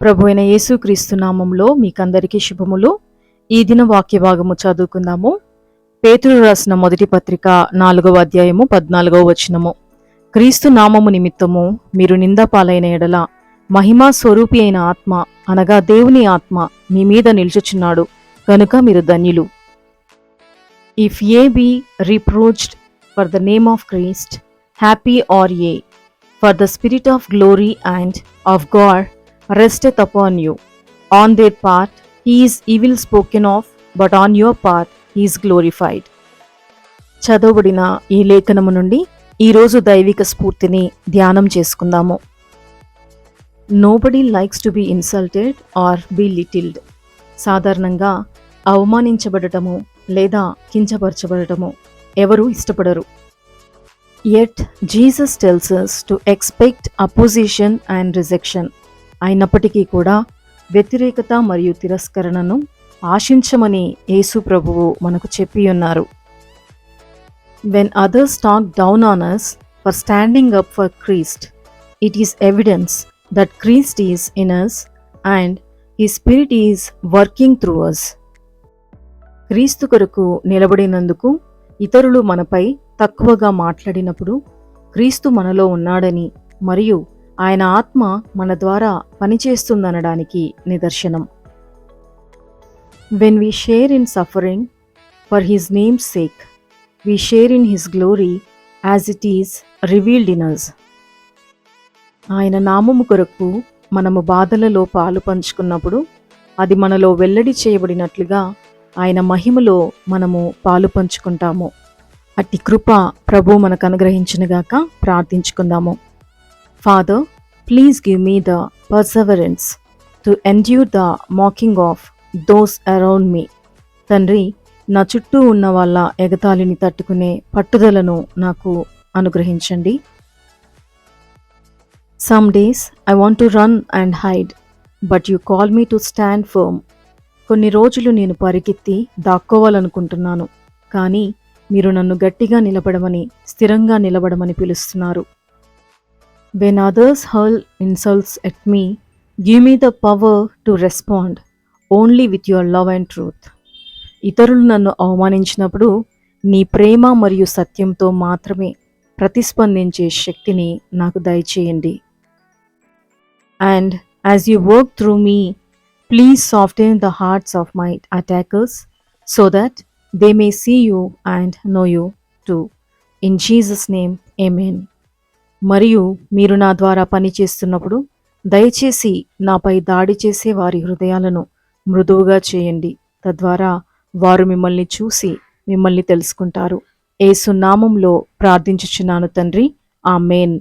ప్రభు అయిన యేసుక్రీస్తు నామంలో మీకందరికీ శుభములు. ఈ దిన వాక్య భాగము చదువుకుందాము. పేతురు రాసిన మొదటి పత్రిక 4వ అధ్యాయము 14వ వచనము. క్రీస్తు నామము నిమిత్తము మీరు నిందపాలైన ఎడల మహిమా స్వరూపి అయిన ఆత్మ అనగా దేవుని ఆత్మ మీ మీద నిలుచుచున్నాడు కనుక మీరు ధన్యులు. If ye be reproached for the name of Christ, happy are ye, for the spirit of glory and of God resteth upon you. On their part he is evil spoken of, but on your part he is glorified. చదవబడిన ఈ లేఖనము నుండి ఈరోజు దైవిక స్ఫూర్తిని ధ్యానం చేసుకుందాము. Nobody likes to be insulted or belittled. సాధారణంగా అవమానించబడటము లేదా కించపరచబడటము ఎవరు ఇష్టపడరు. Yet Jesus tells us to expect opposition and rejection. అయినప్పటికీ కూడా వ్యతిరేకత మరియు తిరస్కరణను ఆశించమని యేసు ప్రభువు మనకు చెప్పి ఉన్నారు. When others talk down on us for standing up for Christ, it is evidence that Christ is in us and his spirit is working through us. క్రీస్తు కొరకు నిలబడినందుకు ఇతరులు మనపై తక్కువగా మాట్లాడినప్పుడు క్రీస్తు మనలో ఉన్నాడని మరియు ఆయన ఆత్మ మన ద్వారా పనిచేస్తుందనడానికి నిదర్శనం. When we share in suffering for his names sake, we share in his glory as it is revealed in us. ఆయన నామము కొరకు మనము బాధలలో పాలు పంచుకున్నప్పుడు అది మనలో వెల్లడి చేయబడినట్లుగా ఆయన మహిమలో మనము పాలు పంచుకుంటాము. అట్టి కృప ప్రభు మనకు అనుగ్రహించునుగాక. ప్రార్థించుకుందాము. Father, please give me the perseverance to endure the mocking of those around me. తండ్రి, నా చుట్టూ ఉన్న వాళ్ళ ఎగతాళిని తట్టుకునే పట్టుదలను నాకు అనుగ్రహించండి. Some days I want to run and hide, but you call me to stand firm. కొన్ని రోజులు నేను పరిగెత్తి దాక్కోవాలనుకుంటున్నాను, కానీ మీరు నన్ను గట్టిగా నిలబడమని, స్థిరంగా నిలబడమని పిలుస్తున్నారు. When others hurl insults at me, give me the power to respond only with your love and truth. ఇతరులు నన్ను అవమానించినప్పుడు నీ ప్రేమ మరియు సత్యంతో మాత్రమే ప్రతిస్పందించే శక్తిని నాకు దయచేయండి. And as you work through me, please soften the hearts of my attackers so that they may see you and know you too. In Jesus' name, Amen. మరియు మీరు నా ద్వారా పనిచేస్తున్నప్పుడు దయచేసి నాపై దాడి చేసే వారి హృదయాలను మృదువుగా చేయండి. తద్వారా వారు మిమ్మల్ని చూసి మిమ్మల్ని తెలుసుకుంటారు. యేసు నామంలో ప్రార్థించుచున్నాను తండ్రి. ఆమేన్.